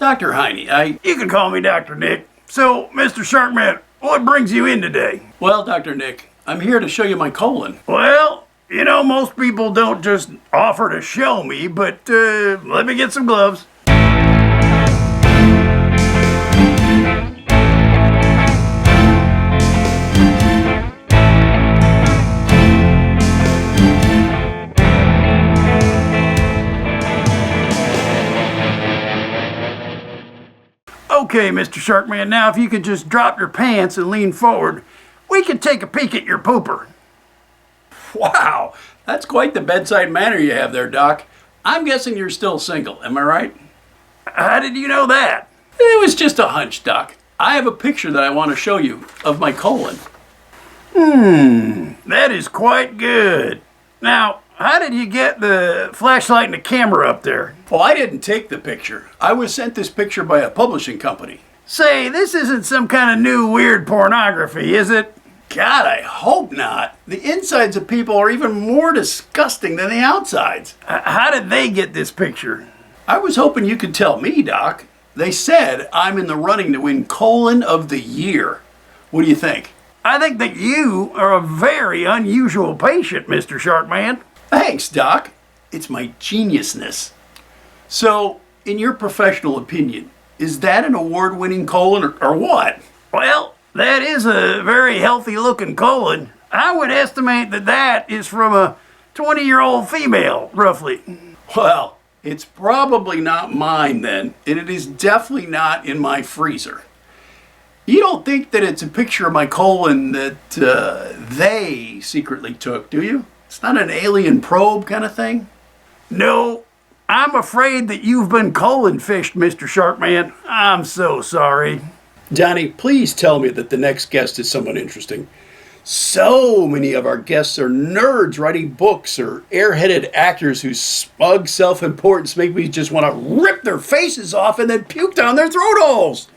Dr. Heiney, You can call me Dr. Nick. So, Mr. Sharkman, what brings you in today? Well, Dr. Nick, I'm here to show you my colon. Well, you know, most people don't just offer to show me, but let me get some gloves. Okay, Mr. Sharkman, now if you could just drop your pants and lean forward, we could take a peek at your pooper. Wow, that's quite the bedside manner you have there, Doc. I'm guessing you're still single, am I right? How did you know that? It was just a hunch, Doc. I have a picture that I want to show you of my colon. That is quite good. Now, how did you get the flashlight and the camera up there? Well, I didn't take the picture. I was sent this picture by a publishing company. Say, this isn't some kind of new weird pornography, is it? God, I hope not. The insides of people are even more disgusting than the outsides. How did they get this picture? I was hoping you could tell me, Doc. They said I'm in the running to win colon of the year. What do you think? I think that you are a very unusual patient, Mr. Sharkman. Thanks, Doc. It's my geniusness. So, in your professional opinion, is that an award-winning colon or what? Well, that is a very healthy-looking colon. I would estimate that that is from a 20-year-old female, roughly. Well, it's probably not mine then, and it is definitely not in my freezer. You don't think that it's a picture of my colon that they secretly took, do you? It's not an alien probe kind of thing? No, I'm afraid that you've been colon fished, Mr. Sharkman. I'm so sorry. Johnny, please tell me that the next guest is someone interesting. So many of our guests are nerds writing books or airheaded actors whose smug self-importance make me just want to rip their faces off and then puke down their throat holes.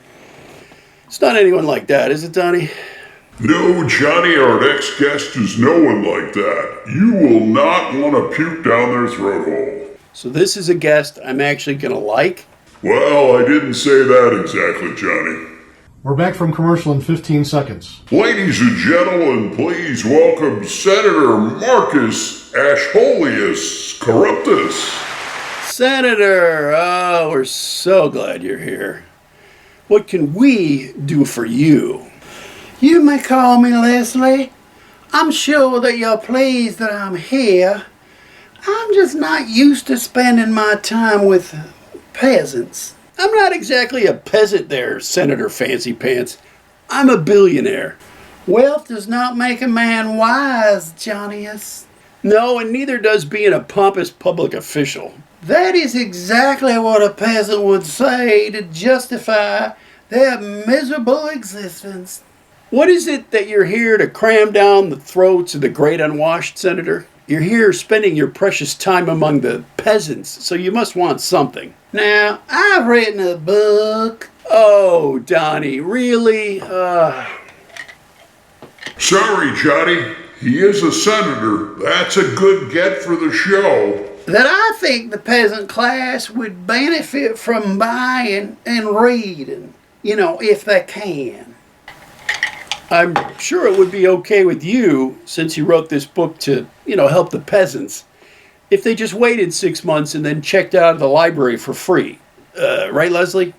It's not anyone like that, is it, Donnie? No, Johnny, our next guest is no one like that. You will not want to puke down their throat hole. So this is a guest I'm actually going to like? Well, I didn't say that exactly, Johnny. We're back from commercial in 15 seconds. Ladies and gentlemen, please welcome Senator Marcus Asholius Corruptus. Senator, oh, we're so glad you're here. What can we do for you? You may call me Leslie. I'm sure that you're pleased that I'm here. I'm just not used to spending my time with peasants. I'm not exactly a peasant there, Senator Fancy Pants. I'm a billionaire. Wealth does not make a man wise, Johnny-us. No, and neither does being a pompous public official. That is exactly what a peasant would say to justify their miserable existence. What is it that you're here to cram down the throats of the great unwashed, Senator? You're here spending your precious time among the peasants, so you must want something. Now, I've written a book. Oh, Donnie, really? Sorry, Johnny. He is a senator. That's a good get for the show. That I think the peasant class would benefit from buying and reading, if they can. I'm sure it would be okay with you, since you wrote this book to, help the peasants, if they just waited 6 months and then checked out of the library for free. Right, Leslie?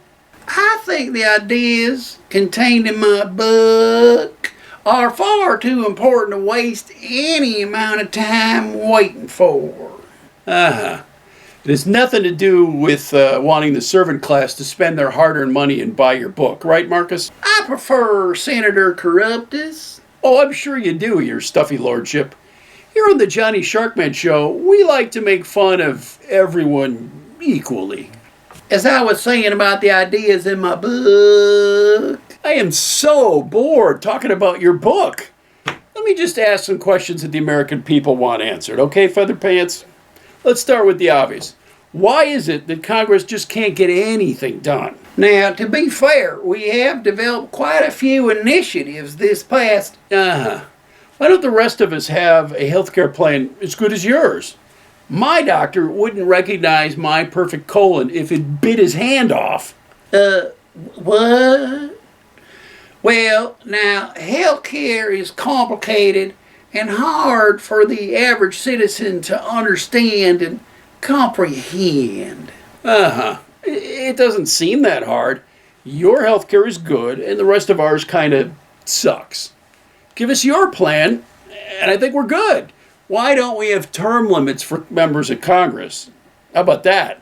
I think the ideas contained in my book are far too important to waste any amount of time waiting for. Uh-huh. It has nothing to do with wanting the servant class to spend their hard-earned money and buy your book, right, Marcus? I prefer Senator Corruptus. Oh, I'm sure you do, your stuffy lordship. Here on the Johnny Sharkman Show, we like to make fun of everyone equally. As I was saying about the ideas in my book. I am so bored talking about your book. Let me just ask some questions that the American people want answered, okay, Featherpants? Let's start with the obvious. Why is it that Congress just can't get anything done? Now, to be fair, we have developed quite a few initiatives this past... Why don't the rest of us have a healthcare plan as good as yours? My doctor wouldn't recognize my perfect colon if it bit his hand off. What? Well, now, healthcare is complicated and hard for the average citizen to understand and comprehend. Uh-huh. It doesn't seem that hard. Your healthcare is good, and the rest of ours kind of sucks. Give us your plan, and I think we're good. Why don't we have term limits for members of Congress? How about that?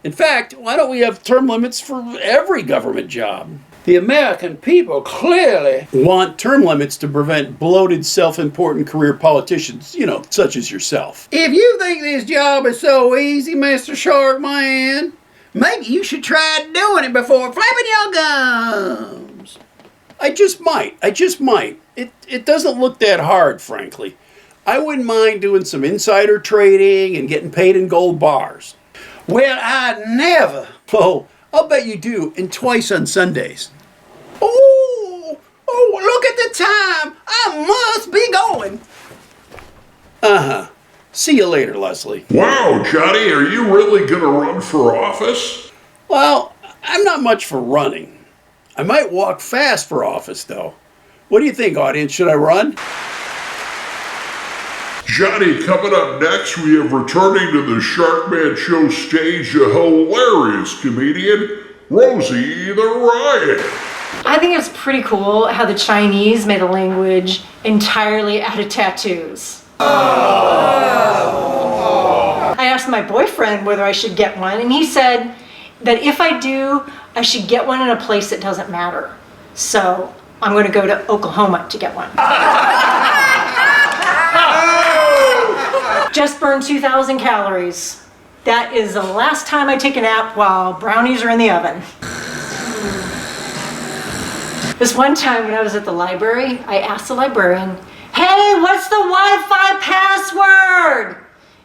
In fact, why don't we have term limits for every government job? The American people clearly Want term limits to prevent bloated, self-important career politicians, such as yourself. If you think this job is so easy, Mr. Sharkman, maybe you should try doing it before flapping your gums. I just might. It doesn't look that hard, frankly. I wouldn't mind doing some insider trading and getting paid in gold bars. Well, I never. Oh, I'll bet you do, and twice on Sundays. Oh, look at the time. I must be going. Uh-huh. See you later, Leslie. Wow, Johnny, are you really gonna run for office? Well, I'm not much for running. I might walk fast for office, though. What do you think, audience? Should I run? Johnny, coming up next, we have returning to the Sharkman Show stage a hilarious comedian, Rosie The Riot. I think it's pretty cool how the Chinese made a language entirely out of tattoos. I asked my boyfriend whether I should get one, and he said that if I do, I should get one in a place that doesn't matter. So I'm going to go to Oklahoma to get one. Just burned 2,000 calories. That is the last time I take a nap while brownies are in the oven. This one time when I was at the library, I asked the librarian, "Hey, what's the Wi-Fi password?"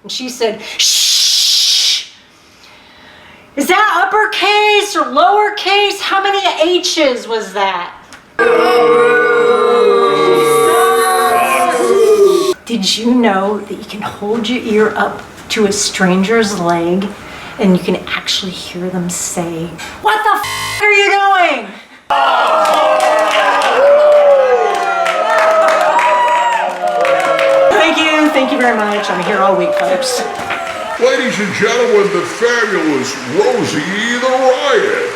And she said, "Shh! Is that uppercase or lowercase? How many H's was that?" Did you know that you can hold your ear up to a stranger's leg and you can actually hear them say, "What the f*** are you doing?" Thank you very much. I'm here all week, folks. Ladies and gentlemen, the fabulous Rosie The Riot.